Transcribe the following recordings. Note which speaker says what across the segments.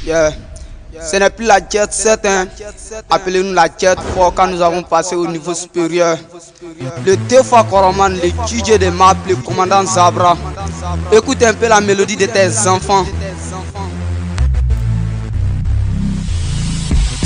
Speaker 1: Yeah. Ce n'est plus la Jet 7, hein. Appelez-nous la Jet 4 quand nous avons passé au niveau supérieur. Le Tefa Koroman, le DJ de Map, le commandant Zabra. Écoute un peu la mélodie de tes enfants.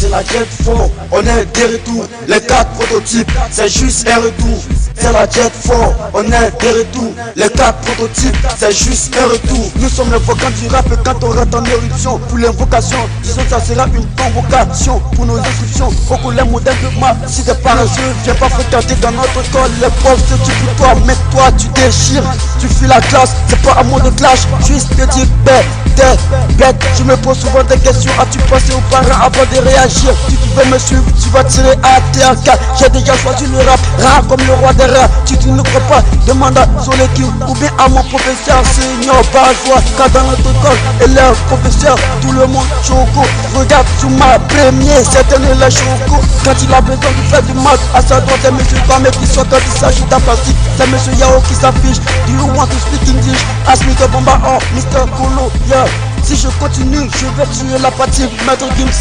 Speaker 2: C'est la Jet 4, on est des retours. Les 4 prototypes, c'est juste un retour. C'est la Jet 4, on est des retours. Les 4 prototypes, c'est juste un retour. Nous sommes les volcans du rap quand on rentre en éruption. Pour l'invocation, disons ça sera une convocation. Pour nos inscriptions, au collège modèle de Map. Si t'es paresseux, viens pas fréquenter dans notre école. Les profs se tuent pour toi, mais toi tu déchires. Tu fuis la classe, c'est pas un mot de clash. Juste te dire bête, t'es bête. Tu me poses souvent des questions. As-tu pensé aux parents avant de réagir? Si tu veux me suivre, tu vas tirer à terre car j'ai déjà choisi le rap comme le roi des rats. Si tu ne crois pas, demande à Soleil ou bien à mon professeur Seigneur Bajois. Car dans notre école, élève, professeur, tout le monde choco. Regarde sur ma première, cette année la choco. Quand il a besoin de faire du maths, à sa droite c'est monsieur Bamé qui soit quand il s'agit d'un plastique. C'est monsieur Yao qui s'affiche. Do you want to speak English? Ask me the bomba or Mr. Polo, yeah. Si je continue, je vais tuer la partie Maître Gims.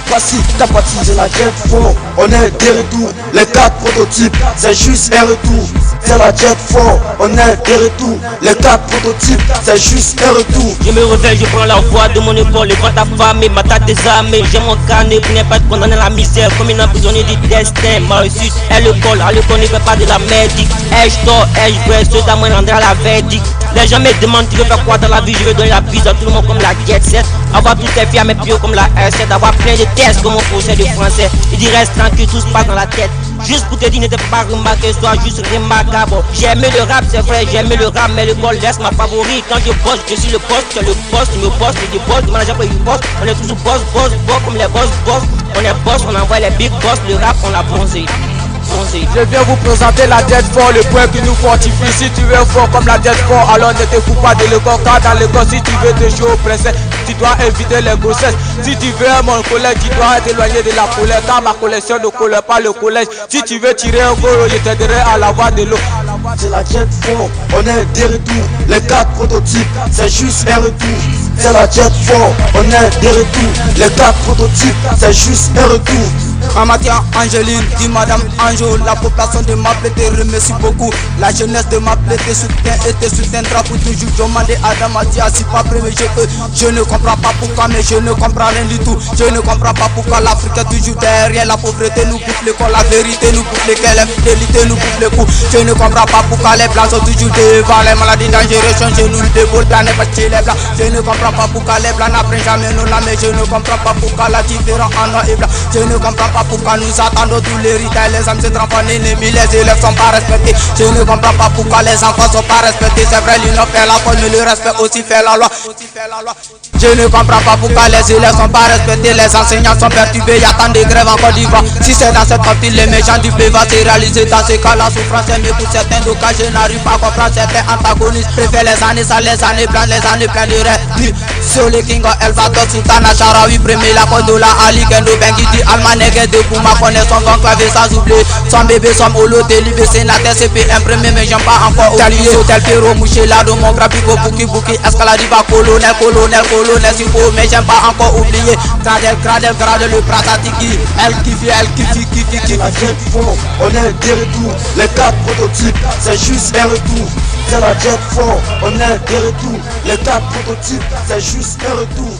Speaker 2: Voici ta partie, c'est la Jet 4, on est des retours. Les 4 prototypes, c'est juste un retour. C'est la Jet 4, on est des retours. Les 4 prototypes, c'est juste un retour.
Speaker 3: Je me réveille, je prends la voix de mon épaule. Les bras affamés, ma tête désarmée. J'ai mon carnet pour ne pas être condamné à la misère. Comme un emprisonné du destin. Ma réussite, elle le colle, elle le connaît pas de la médic. Ai-je tort, ai-je vrai, c'est à moi rendre à la verdict. Les gens me demandent tu veux faire quoi dans la vie, je vais donner la vie à tout le monde comme la Jet 7. Avoir toutes les filles à mes pieds comme la R7. Avoir plein de tests comme mon procès de français. Il dit reste tranquille, tout se passe dans la tête. Juste pour te dire, ne te pas remarquer, sois juste remarquable. J'aime le rap, c'est vrai, j'aime le rap, mais le bol reste ma favorite. Quand je bosse, je suis le boss, tu es le boss, tu me bosses, tu me boss, tu manages pas une boss. On est toujours boss, boss, boss, comme les boss, boss. On est boss, on envoie les big boss, le rap, on l'a bronzé.
Speaker 4: Je viens vous présenter la Jet 4, le point qui nous fortifie. Si tu es fort comme la Jet 4, alors ne te fous pas de l'école. Car dans l'école, si tu veux te jouer au princesse, tu dois éviter les grossesses. Si tu veux à mon collège, tu dois être éloigné de la colère. Car ma collection ne colle pas le collège. Si tu veux tirer un gros, je t'aiderai à l'avoir de l'eau.
Speaker 2: C'est la Jet 4, on est des retours. Les 4 prototypes, c'est juste un retour. C'est la Jet 4, on est des retours. Les 4 prototypes, c'est juste un retour.
Speaker 1: Amatia Angeline, dit Madame Anjo, la population de Maple te remercie beaucoup. La jeunesse de Maple te soutient et te soutiendra pour toujours. Demandez à Adam Atia si pas premier je ne comprends pas pourquoi, mais je ne comprends rien du tout. Je ne comprends pas pourquoi l'Afrique est toujours derrière. La pauvreté nous bouffe le corps, la vérité nous bouffe le cœur, la fidélité nous bouffe le cou. Je ne comprends pas pourquoi les blancs sont toujours devant. Les maladies dangereuses sont chez nous, le bol blanc n'est pas chez les blancs. Je ne comprends pas pourquoi les blancs n'apprennent jamais nos lames. Je ne comprends pas pourquoi la différence en noir et blanc. Je ne comprends pas pourquoi nous attendons tous les rites. Les hommes se transforment ennemis, les élèves sont pas respectés. Je ne comprends pas pourquoi les enfants sont pas respectés. C'est vrai, l'union fait la cause, mais le respect aussi fait la loi. Je ne comprends pas pourquoi les élèves sont pas respectés. Les enseignants sont perturbés, il y a tant de grèves en Côte d'Ivoire. Si c'est dans cette partie, les méchants du pays vont se réaliser. Dans ce cas, la souffrance est mieux pour certains. Donc je n'arrive pas à comprendre certains antagonistes. Préfère les années sales, les années pleines de rêves. Soleil King, Elvator, Sultana, Sharawi, premier la Kondola, Ali, Kendo, Bengidi, Almanege, de Pouma, connaît son conclave sans oublier. Son bébé, son holo, délibé, sénateur, CP, imprimé, mais j'aime pas encore oublier. Tel Péro, Mouché, Lado, mon grabico, Bouki, Escaladiva, colonel, Sipo, mais j'aime pas encore oublier. Gradel, le Pratatiki, elle kiffe.
Speaker 2: La Jet 4, on est des retours. Les 4 prototypes, c'est juste un retour. C'est la Jet 4, on est des retours. Les 4 prototypes, c'est juste un retour.